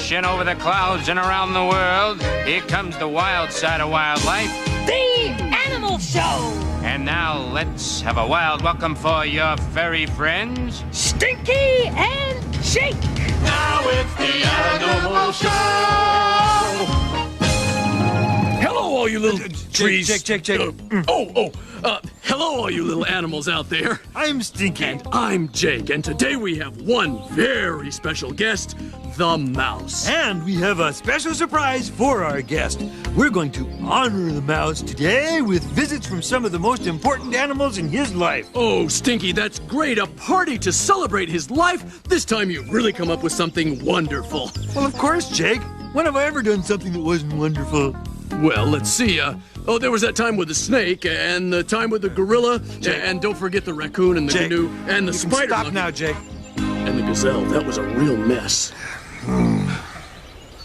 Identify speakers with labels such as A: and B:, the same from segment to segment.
A: crashing over the clouds and around the world. Here comes the wild side of wildlife.
B: The Animal Show!
A: And now let's have a wild welcome for your furry friends.
B: Stinky and Jake!
C: Now it's the Animal Show!
D: Hello, all you little trees.
E: Jake.
D: Hello, all you little animals out there.
E: I'm Stinky.
D: And I'm Jake, and today we have one very special guest, the mouse.
E: And we have a special surprise for our guest. We're going to honor the mouse today with visits from some of the most important animals in his life.
D: Oh, Stinky, that's great. A party to celebrate his life. This time you've really come up with something wonderful.
E: Well, of course, Jake. When have I ever done something that wasn't wonderful?
D: Well, let's see. There was that time with the snake, and the time with the gorilla, and don't forget the raccoon and the canoe, and the spider.
E: Stop now, Jake.
D: And the gazelle. That was a real mess.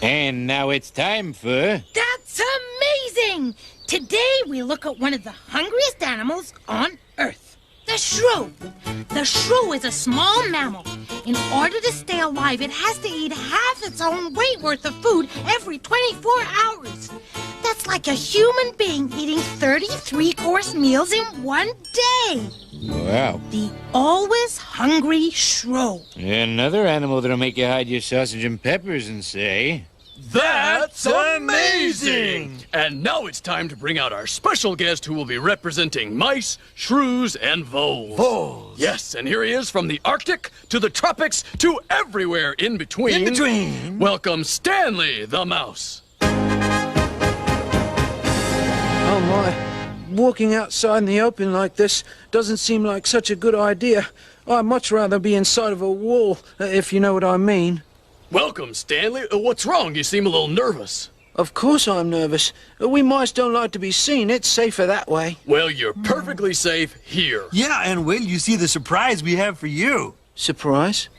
A: And now it's time for...
B: That's amazing! Today we look at one of the hungriest animals on Earth, the shrew. The shrew is a small mammal. In order to stay alive, it has to eat half its own weight worth of food every 24 hours. That's like a human being eating 33-course meals in one day.
A: Wow.
B: The always hungry shrew.
A: Another animal that'll make you hide your sausage and peppers and say...
D: That's amazing! And now it's time to bring out our special guest who will be representing mice, shrews, and voles.
E: Voles.
D: Yes, and here he is from the Arctic to the tropics to everywhere in between.
E: In between.
D: Welcome, Stanley the mouse.
F: Oh my, walking outside in the open like this doesn't seem like such a good idea. I'd much rather be inside of a wall, if you know what I mean.
D: Welcome, Stanley. What's wrong? You seem a little nervous.
F: Of course I'm nervous. We mice don't like to be seen. It's safer that way.
D: Well, you're perfectly safe here.
E: Yeah, and wait till you see the surprise we have for you.
F: Surprise?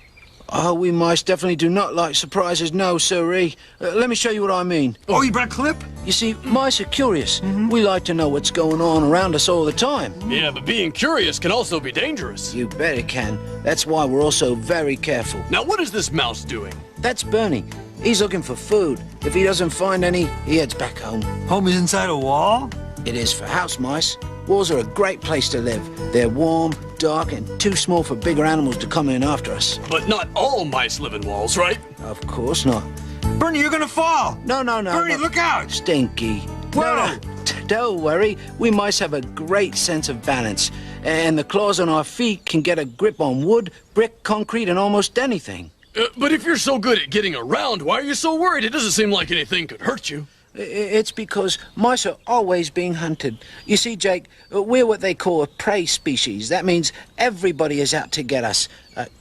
F: Oh, we mice definitely do not like surprises, no, sirree. Let me show you what I mean.
E: Oh, you brought a clip?
F: You see, mice are curious. We like to know what's going on around us all the time.
D: Yeah, but being curious can also be dangerous.
F: You bet it can. That's why we're also very careful.
D: Now, what is this mouse doing?
F: That's Bernie. He's looking for food. If he doesn't find any, he heads back home.
E: Home is inside a wall?
F: It is for house mice. Walls are a great place to live. They're warm, dark, and too small for bigger animals to come in after us.
D: But not all mice live in walls, right?
F: Of course not.
E: Bernie, you're gonna fall!
F: No.
E: Bernie, look out!
F: Stinky.
E: Whoa!
F: No. Don't worry. We mice have a great sense of balance. And the claws on our feet can get a grip on wood, brick, concrete, and almost anything.
D: But if you're so good at getting around, why are you so worried? It doesn't seem like anything could hurt you.
F: It's because mice are always being hunted. You see, Jake, we're what they call a prey species. That means everybody is out to get us.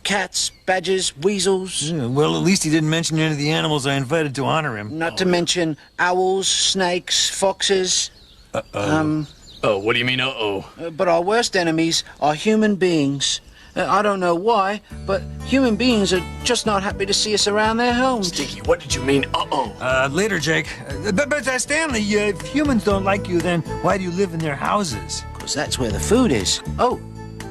F: Cats, badgers, weasels.
E: Yeah, well, at least he didn't mention any of the animals I invited to honor him.
F: Not to mention owls, snakes, foxes.
D: Oh, what do you mean, uh-oh?
F: But our worst enemies are human beings. I don't know why, but human beings are just not happy to see us around their homes.
D: Stinky, what did you mean, uh-oh?
E: Later, Jake. But Stanley, if humans don't like you, then why do you live in their houses?
F: Because that's where the food is. Oh,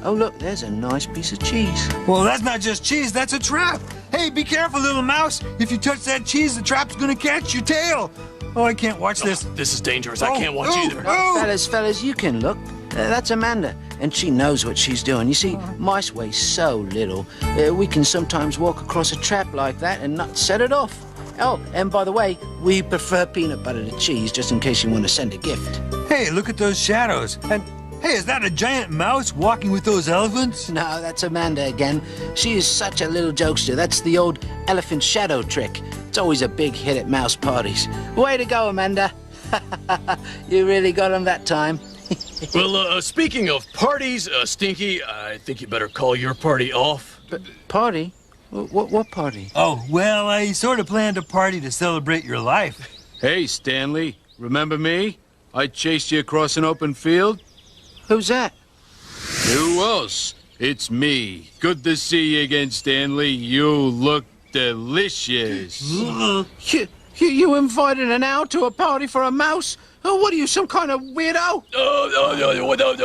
F: look, there's a nice piece of cheese.
E: Well, that's not just cheese, that's a trap. Hey, be careful, little mouse. If you touch that cheese, the trap's gonna catch your tail. Oh, I can't watch this.
D: This is dangerous. I can't watch either.
F: Fellas, you can look. That's Amanda, and she knows what she's doing. You see, mice weigh so little. We can sometimes walk across a trap like that and not set it off. Oh, and by the way, we prefer peanut butter to cheese, just in case you want to send a gift.
E: Hey, look at those shadows. And, hey, is that a giant mouse walking with those elephants?
F: No, that's Amanda again. She is such a little jokester. That's the old elephant shadow trick. It's always a big hit at mouse parties. Way to go, Amanda. You really got him that time.
D: Well, speaking of parties, Stinky, I think you better call your party off.
F: Party? What party?
E: Oh, well, I sort of planned a party to celebrate your life.
A: Hey, Stanley, remember me? I chased you across an open field.
F: Who's that?
A: Who else? It's me. Good to see you again, Stanley. You look delicious.
F: You invited an owl to a party for a mouse? Oh, what are you, some kind of weirdo?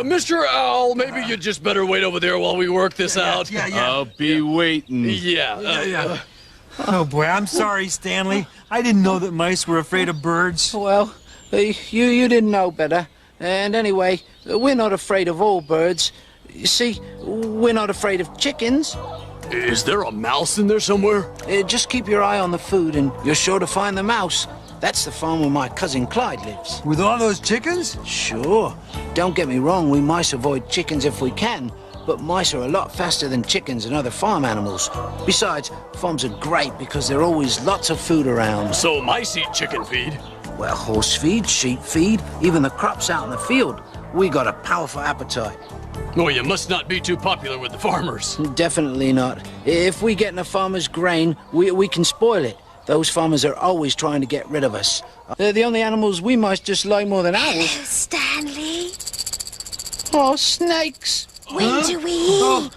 D: Mr. Owl, maybe you just better wait over there while we work this out.
E: Yeah.
A: I'll be waiting.
D: Yeah.
E: Oh, boy, I'm sorry, Stanley. I didn't know that mice were afraid of birds.
F: Well, you didn't know better. And anyway, we're not afraid of all birds. You see, we're not afraid of chickens.
D: Is there a mouse in there somewhere?
F: Just keep your eye on the food and you're sure to find the mouse. That's the farm where my cousin Clyde lives.
E: With all those chickens?
F: Sure. Don't get me wrong, we mice avoid chickens if we can, but mice are a lot faster than chickens and other farm animals. Besides, farms are great because there are always lots of food around.
D: So mice eat chicken feed?
F: Well, horse feed, sheep feed, even the crops out in the field. We got a powerful appetite.
D: Oh, you must not be too popular with the farmers.
F: Definitely not. If we get in a farmer's grain, we can spoil it. Those farmers are always trying to get rid of us. They're the only animals we mice dislike more than owls.
B: Stanley,
F: Oh, snakes.
B: when do we eat?
F: Oh,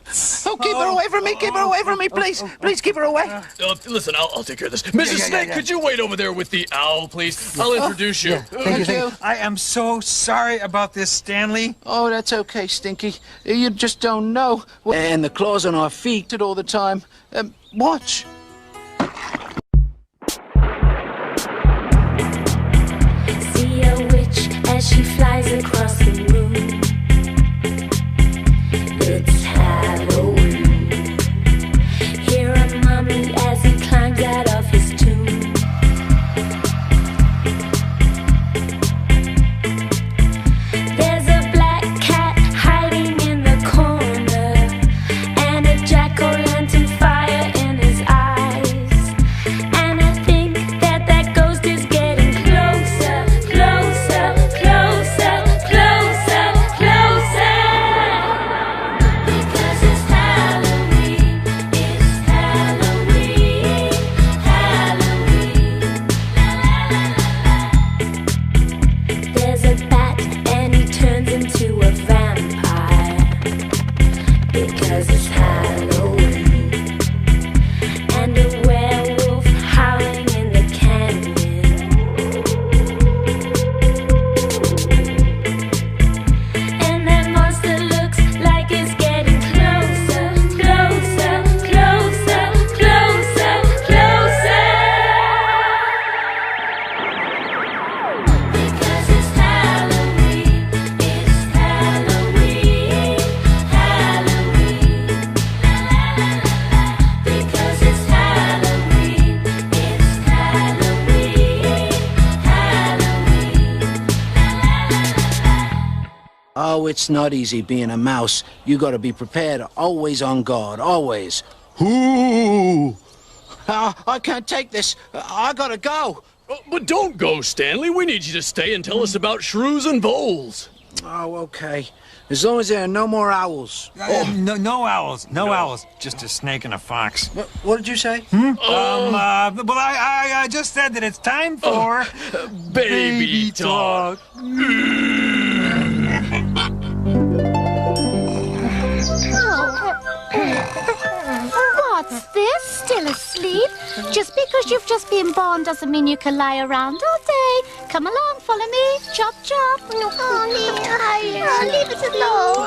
F: keep her away from me, keep her away from me, please. Please keep her away.
D: Listen, I'll take care of this. Mrs. Snake, could you wait over there with the owl, please? I'll introduce you.
F: Thank you.
E: I am so sorry about this, Stanley.
F: Oh, that's okay, Stinky. You just don't know. And the claws on our feet did all the time. Watch.
G: See a witch as she flies across the room. It's Halloween. Hear a mummy as he climbs out of his tomb. There's a black cat hiding in the corner, and a jack-o'-lantern fire in his eyes. And I think that that ghost is getting closer, closer, closer, closer, closer. Because it's Halloween, Halloween. There's a bat and he turns into a vampire. Because it's Halloween. And a werewolf howling in the canyon. And that monster looks like it's getting closer, closer, closer, closer, closer. Because it's Halloween, Halloween. Because it's Halloween, Halloween.
F: Oh, it's not easy being a mouse. You gotta be prepared, always on guard, always. Ooh! I can't take this. I gotta go.
D: But don't go, Stanley. We need you to stay and tell us about shrews and voles.
F: Oh, okay. As long as there are no more owls.
E: No owls. No owls. Just a snake and a fox.
F: What did you say?
E: Well, I just said that it's time for...
D: Baby talk.
H: What's this? Still asleep? Just because you've just been born doesn't mean you can lie around all day. Come along, follow me. Chop, chop. I'm tired. Leave it alone.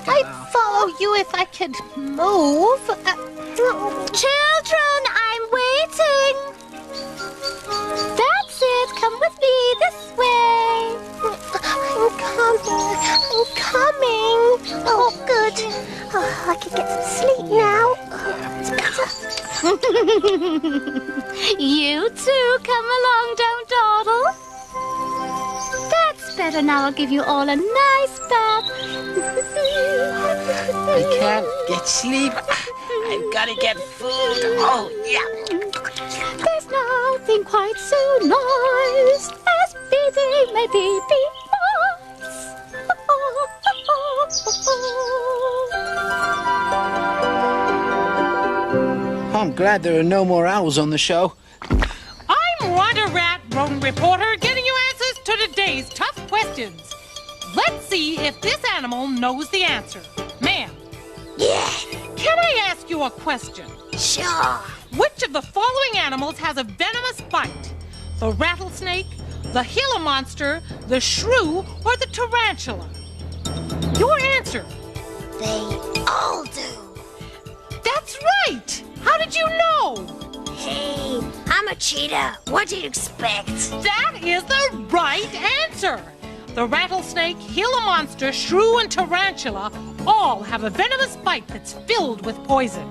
H: I'd follow you if I could move. Children, I'm waiting. That's it. Come with me this way. I'm coming. Oh, good. Oh, I can get some sleep now. It's better. You too, come along, don't dawdle. That's better. Now I'll give you all a nice bath.
F: I can't get sleep. I've gotta get food. Oh, yeah.
H: There's nothing quite so nice as feeding my baby mice.
F: I'm glad there are no more owls on the show.
B: I'm Wanda Rat, rodent reporter, getting you answers to today's tough questions. Let's see if this animal knows the answer. Ma'am.
H: Yeah,
B: Can I ask you a question?
H: sure.
B: Which of the following animals has a venomous bite? The rattlesnake, the Gila monster, the shrew, or the tarantula? Your answer.
H: They all do.
B: That's right. How did you know?
H: Hey, I'm a cheetah. What do you expect?
B: That is the right answer. The rattlesnake, Gila monster, shrew, and tarantula all have a venomous bite that's filled with poison.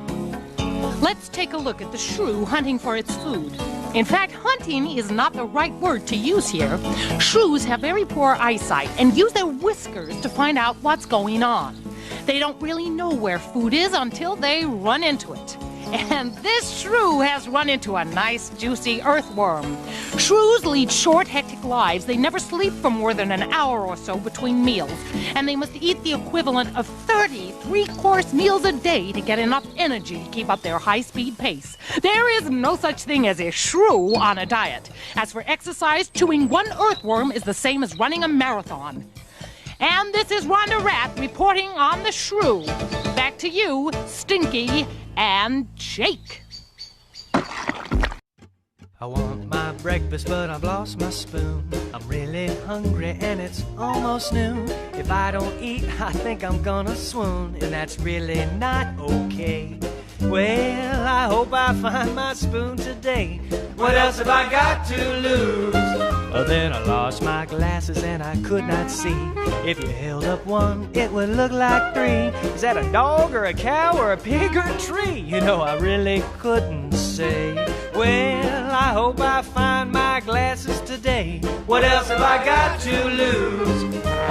B: Let's take a look at the shrew hunting for its food. In fact, hunting is not the right word to use here. Shrews have very poor eyesight and use their whiskers to find out what's going on. They don't really know where food is until they run into it. And this shrew has run into a nice, juicy earthworm. Shrews lead short, hectic lives. They never sleep for more than an hour or so between meals. And they must eat the equivalent of 30 three-course meals a day to get enough energy to keep up their high-speed pace. There is no such thing as a shrew on a diet. As for exercise, chewing one earthworm is the same as running a marathon. And this is Rhonda Rat reporting on the shrew. Back to you, Stinky and Jake.
I: I want my breakfast, but I've lost my spoon. I'm really hungry and it's almost noon. If I don't eat, I think I'm gonna swoon, and that's really not okay. Well, I hope I find my spoon today. What else have I got to lose? Then I lost my glasses and I could not see. If you held up one, it would look like three. Is that a dog or a cow or a pig or a tree? You know, I really couldn't say. Well, I hope I find my glasses today. What else have I got to lose?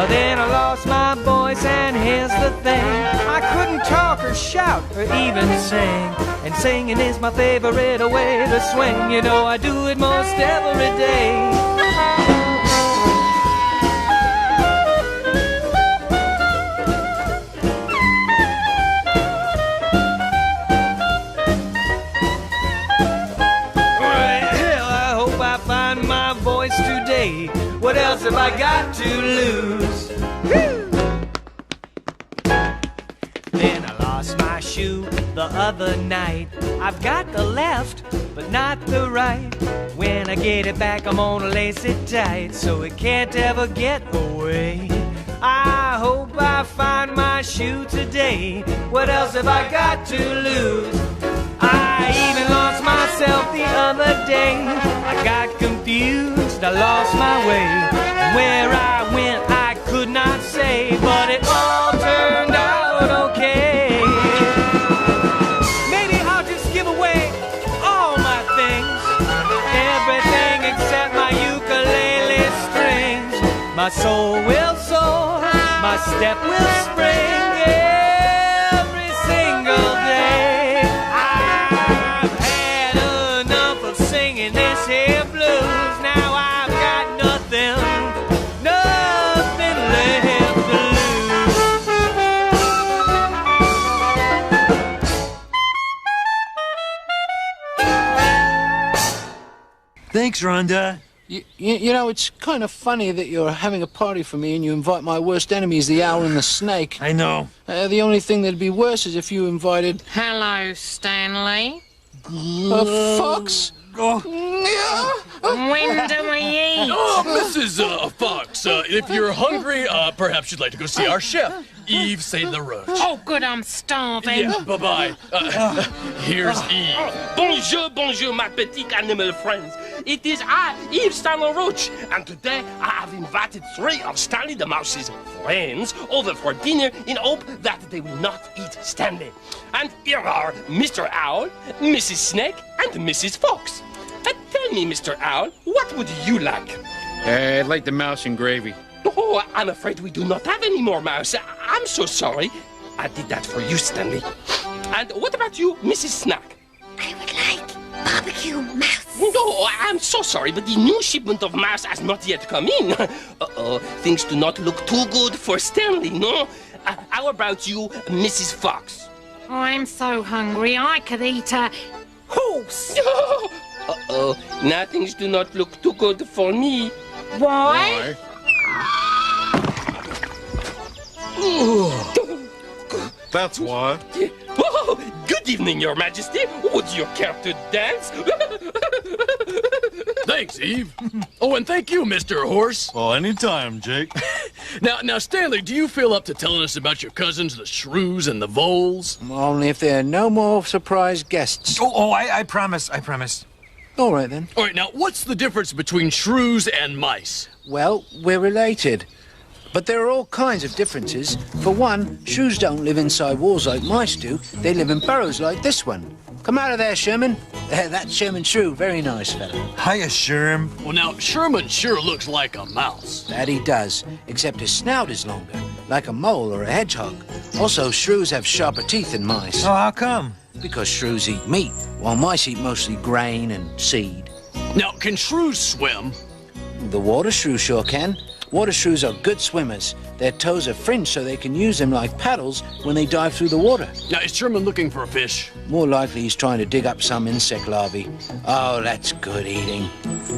I: Then I lost my voice, and here's the thing. I couldn't talk or shout or even sing. And singing is my favorite way to swing. You know, I do it most every day. Today, what else have I got to lose? Woo! Then I lost my shoe the other night. I've got the left, but not the right. When I get it back, I'm gonna lace it tight so it can't ever get away. I hope I find my shoe today. What else have I got to lose? I even lost myself the other day. I got confused, I lost my way. And where I went, I could not say, but it all turned out okay. Maybe I'll just give away all my things, everything except my ukulele strings. My soul will soar, my step will spring every single day. This here blues, now I've got nothing left to lose.
E: Thanks, Rhonda.
F: You know, it's kind of funny that you're having a party for me and you invite my worst enemies, the owl and the snake.
E: I know.
F: The only thing that'd be worse is if you invited...
B: Hello, Stanley.
F: A fox?
B: When do we eat?
D: Oh, Mrs. Fox, if you're hungry, perhaps you'd like to go see our chef, Yves Saint Laroche.
B: Oh, good, I'm starving.
D: Yeah, bye-bye. Here's Yves.
C: Bonjour, bonjour, my petite animal friends. It is I, Yves Saint Laroche, and today I have invited 3 of Stanley the Mouse's friends over for dinner in hope that they will not eat Stanley. And here are Mr. Owl, Mrs. Snake, and Mrs. Fox. Tell me, Mr. Owl, what would you like?
A: I'd like the mouse and gravy.
C: Oh, I'm afraid we do not have any more mouse. I'm so sorry. I did that for you, Stanley. And what about you, Mrs. Snack?
H: I would like barbecue mouse.
C: No, I'm so sorry, but the new shipment of mouse has not yet come in. Uh-oh, things do not look too good for Stanley, no? How about you, Mrs. Fox?
B: Oh, I'm so hungry, I could eat a horse.
C: Uh-oh, now things do not look too good for me.
B: Why?
A: That's why.
C: Oh, good evening, Your Majesty. Would you care to dance?
D: Thanks, Eve. Oh, and thank you, Mr. Horse.
J: Well, anytime, Jake.
D: Now, Stanley, do you feel up to telling us about your cousins, the shrews and the voles?
F: Only if there are no more surprise guests.
E: I promise, I promise.
F: All right, then.
D: All right, now, what's the difference between shrews and mice?
F: Well, we're related. But there are all kinds of differences. For one, shrews don't live inside walls like mice do. They live in burrows like this one. Come out of there, Sherman. That's Sherman Shrew. Very nice fellow.
E: Hiya, Sherm.
D: Well, now, Sherman sure looks like a mouse.
F: That he does, except his snout is longer, like a mole or a hedgehog. Also, shrews have sharper teeth than mice.
E: Oh, how come?
F: Because shrews eat meat, while mice eat mostly grain and seed.
D: Now, can shrews swim?
F: The water shrew sure can. Water shrews are good swimmers. Their toes are fringed so they can use them like paddles when they dive through the water.
D: Now, is Sherman looking for a fish?
F: More likely he's trying to dig up some insect larvae. Oh, that's good eating.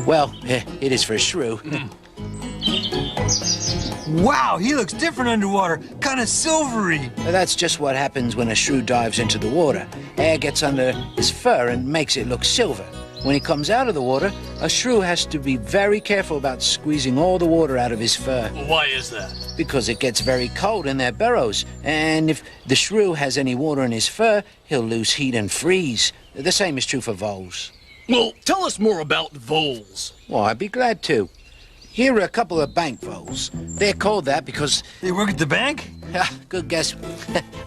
F: Well, it is for a shrew.
E: Wow, he looks different underwater. Kind of silvery.
F: That's just what happens when a shrew dives into the water. Air gets under his fur and makes it look silver. When he comes out of the water, a shrew has to be very careful about squeezing all the water out of his fur.
D: Why is that?
F: Because it gets very cold in their burrows, and if the shrew has any water in his fur, he'll lose heat and freeze. The same is true for voles.
D: Well, tell us more about voles.
F: Well, I'd be glad to. Here are a couple of bank voles. They're called that because...
E: They work at the bank?
F: Good guess.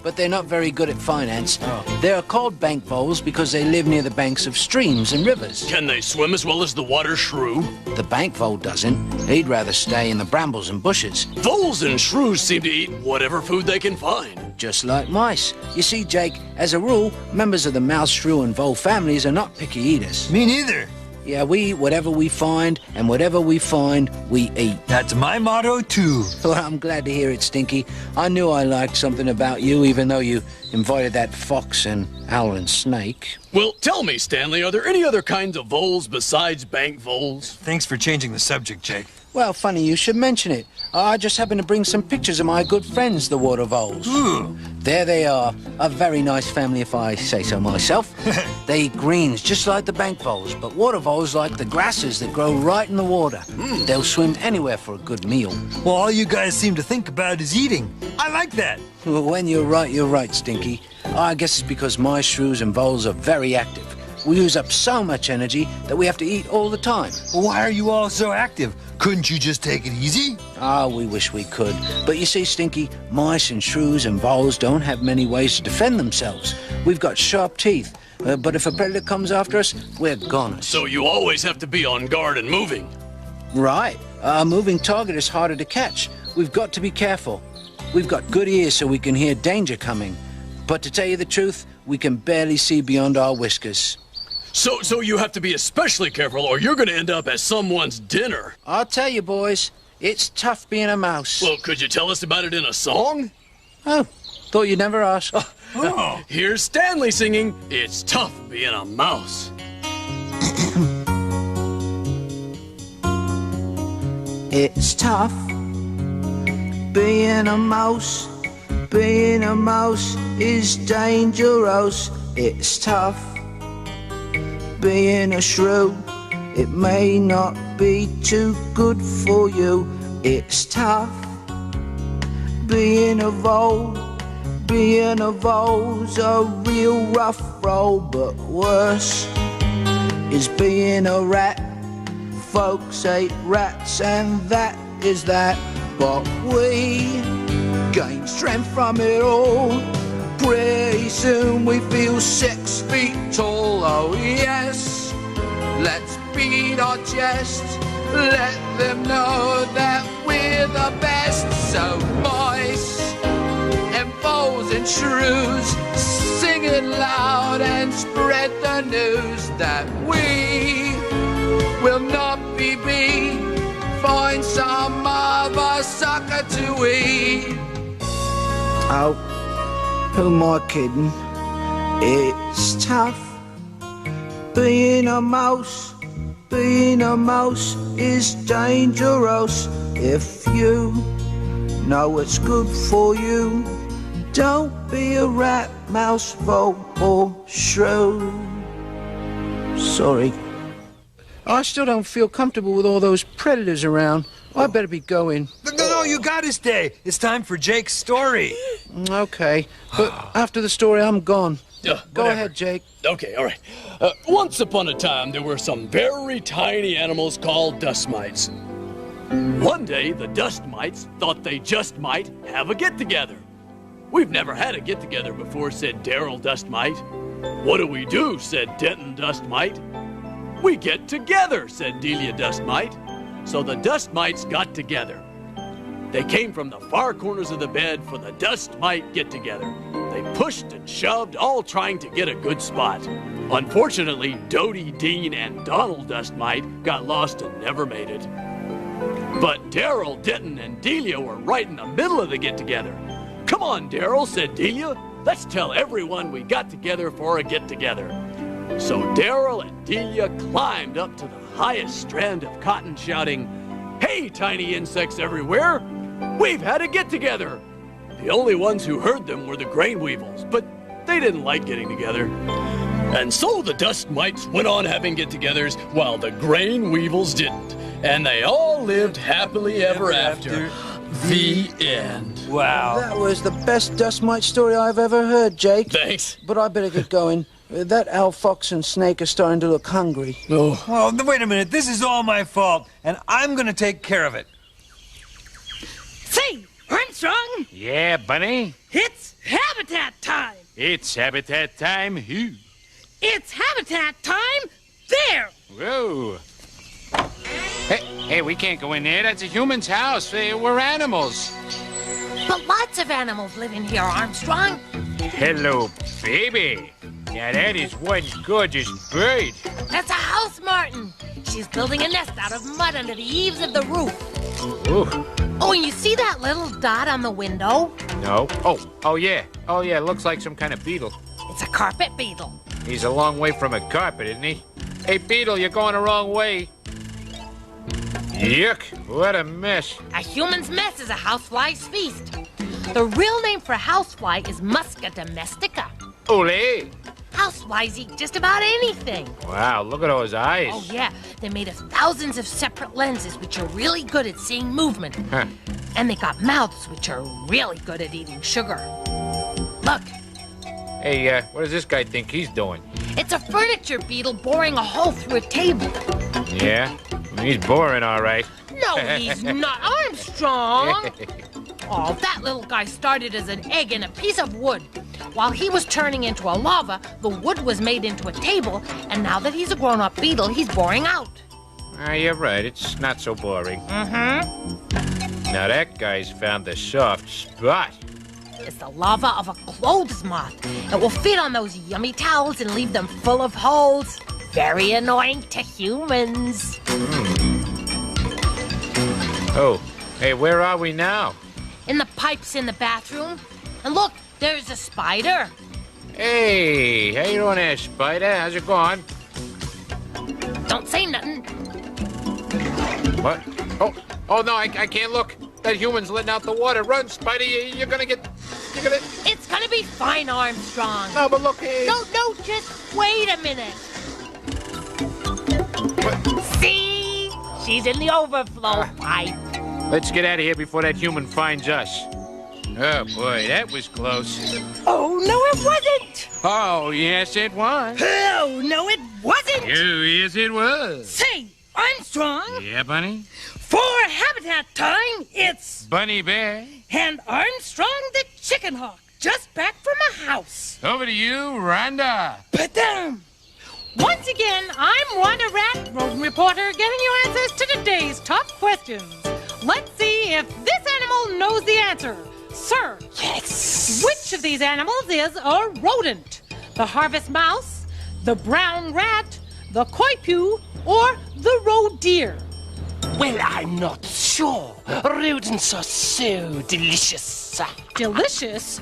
F: But they're not very good at finance.
E: Oh.
F: They're called bank voles because they live near the banks of streams and rivers.
D: Can they swim as well as the water shrew?
F: The bank vole doesn't. He'd rather stay in the brambles and bushes.
D: Voles and shrews seem to eat whatever food they can find.
F: Just like mice. You see, Jake, as a rule, members of the mouse, shrew, and vole families are not picky eaters.
E: Me neither.
F: Yeah, we eat whatever we find, and whatever we find, we eat.
E: That's my motto, too.
F: Well, I'm glad to hear it, Stinky. I knew I liked something about you, even though you invited that fox and owl and snake.
D: Well, tell me, Stanley, are there any other kinds of voles besides bank voles?
E: Thanks for changing the subject, Jake.
F: Well, funny you should mention it. I just happened to bring some pictures of my good friends, the water voles.
E: Ooh.
F: There they are. A very nice family, if I say so myself. They eat greens, just like the bank voles, but water voles like the grasses that grow right in the water. They'll swim anywhere for a good meal.
E: Well, all you guys seem to think about is eating. I like that.
F: Well, when you're right, Stinky. I guess it's because my shrews and voles are very active. We use up so much energy that we have to eat all the time.
E: Well, why are you all so active? Couldn't you just take it easy?
F: We wish we could. But you see, Stinky, mice and shrews and voles don't have many ways to defend themselves. We've got sharp teeth, but if a predator comes after us, we're goners.
D: So you always have to be on guard and moving.
F: Right. A moving target is harder to catch. We've got to be careful. We've got good ears so we can hear danger coming. But to tell you the truth, we can barely see beyond our whiskers.
D: So you have to be especially careful or you're going to end up as someone's dinner.
F: I'll tell you, boys, it's tough being a mouse.
D: Well, could you tell us about it in a song?
F: Oh, thought you'd never ask.
E: Oh.
D: Here's Stanley singing, "It's Tough Being a Mouse."
F: It's tough being a mouse. Being a mouse is dangerous. It's tough being a shrew. It may not be too good for you. It's tough being a vole. Being a vole's a real rough role, but worse is being a rat. Folks hate rats and that is that. But we gain strength from it all. Pretty soon we feel 6 feet tall. Oh yes, let's beat our chest. Let them know that we're the best. So mice and voles and shrews, sing it loud and spread the news that we will not be beat. Find some other sucker to eat. Oh, who am I kidding? It's tough being a mouse. Being a mouse is dangerous. If you know what's good for you, don't be a rat, mouse, vole, or shrew. Sorry. I still don't feel comfortable with all those predators around. I better be going.
E: No, you gotta stay. It's time for Jake's story.
F: Okay, but after the story, I'm gone. Go
D: Whatever.
F: ahead, Jake.
D: Okay, all right. Once upon a time, there were some very tiny animals called dust mites. One day, the dust mites thought they just might have a get-together. We've never had a get-together before, said Daryl Dust Mite. What do we do, said Denton Dust Mite. We get together, said Delia Dust Mite. So the dust mites got together. They came from the far corners of the bed for the dust mite get-together. They pushed and shoved, all trying to get a good spot. Unfortunately, Dodie, Dean, and Donald Dust Mite got lost and never made it. But Daryl, Denton, and Delia were right in the middle of the get-together. Come on, Daryl, said Delia. Let's tell everyone we got together for a get-together. So Daryl and Delia climbed up to the highest strand of cotton, shouting, "Hey, tiny insects everywhere! We've had a get-together!" The only ones who heard them were the grain weevils, but they didn't like getting together. And so the dust mites went on having get-togethers while the grain weevils didn't. And they all lived happily ever after. The end.
E: Wow.
F: That was the best dust mite story I've ever heard, Jake.
D: Thanks.
F: But I better get going. That owl, fox, and snake are starting to look hungry.
D: Oh.
E: Oh, wait a minute. This is all my fault, and I'm gonna take care of it.
B: Say, Armstrong,
A: Yeah, Bunny?
B: it's habitat time.
A: It's habitat time. Who?
B: It's habitat time there.
A: Whoa. Hey, we can't go in there. That's a human's house. We're animals.
B: But lots of animals live in here, Armstrong.
A: Hello, baby. Now that is one gorgeous bird.
B: That's a house martin. She's building a nest out of mud under the eaves of the roof.
A: Ooh.
B: Oh, and you see that little dot on the window?
A: No. Oh, yeah. Looks like some kind of beetle.
B: It's a carpet beetle.
A: He's a long way from a carpet, isn't he? Hey, beetle, you're going the wrong way. Yuck, what a mess.
B: A human's mess is a housefly's feast. The real name for housefly is Musca domestica.
A: Ole.
B: Houseflies eat just about anything.
A: Wow, look at those eyes.
B: Oh, yeah. They're made of thousands of separate lenses, which are really good at seeing movement.
A: Huh.
B: And they got mouths, which are really good at eating sugar. Look,
A: Hey, what does this guy think he's doing?
B: it's a furniture beetle boring a hole through a table.
A: Yeah? He's boring, all right.
B: No, he's not. Armstrong! Oh, that little guy started as an egg in a piece of wood. While he was turning into a lava, the wood was made into a table, and now that he's a grown-up beetle, he's boring out.
A: You're right. It's not so boring.
B: Mm-hmm.
A: Now that guy's found the soft spot.
B: It's the larva of a clothes moth. It will feed on those yummy towels and leave them full of holes. Very annoying to humans.
A: Oh, hey, where are we now?
B: In the pipes in the bathroom. And look, there's a spider.
A: Hey, how you doing there, Spider? How's it going?
B: Don't say nothing.
A: What? Oh no, I can't look. That human's letting out the water. Run, Spider, you're gonna get...
B: It's gonna be fine, Armstrong.
A: No, but look, hey...
B: No, just wait a minute.
A: What?
B: See? She's in the overflow pipe.
A: Let's get out of here before that human finds us. Oh, boy, that was close.
B: Oh, no, it wasn't.
A: Oh, yes, it was.
B: Oh, no, it wasn't.
A: Oh, yes, it was.
B: Say, Armstrong,
A: Yeah, Bunny?
B: for habitat time, it's
A: Bunny Bear.
B: and Armstrong the chicken hawk, just back from a house.
A: Over to you, Rhonda.
B: Ba-dum. Once again, I'm Wanda Rat, rodent reporter, giving you answers to today's top questions. Let's see if this animal knows the answer. Sir,
C: Yes.
B: which of these animals is a rodent? The harvest mouse, the brown rat, the coypu, or the roe deer?
C: Well, I'm not sure. Rodents are so delicious.
B: Delicious?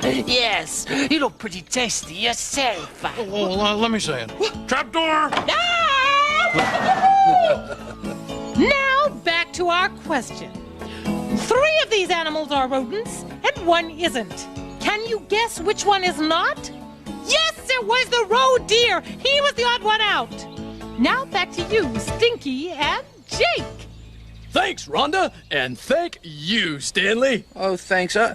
C: Yes, you look pretty tasty yourself.
D: Let me say it. Trapdoor!
B: Now, back to our question. 3 of these animals are rodents, and 1 isn't. Can you guess which one is not? Yes, it was the roe deer. He was the odd one out. Now back to you, Stinky and Jake.
D: Thanks, Rhonda, and thank you, Stanley.
F: Oh, thanks. I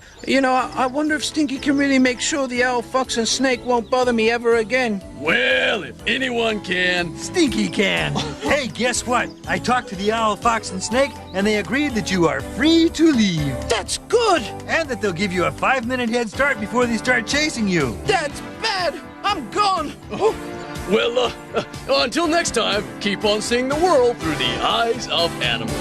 F: wonder if Stinky can really make sure the owl, fox, and snake won't bother me ever again.
D: Well, if anyone can.
E: Stinky can. Hey, guess what? I talked to the owl, fox, and snake, and they agreed that you are free to leave.
F: That's good.
E: And that they'll give you a 5-minute head start before they start chasing you.
F: That's bad. I'm gone.
D: Oh, well, until next time, keep on seeing the world through the eyes of animals.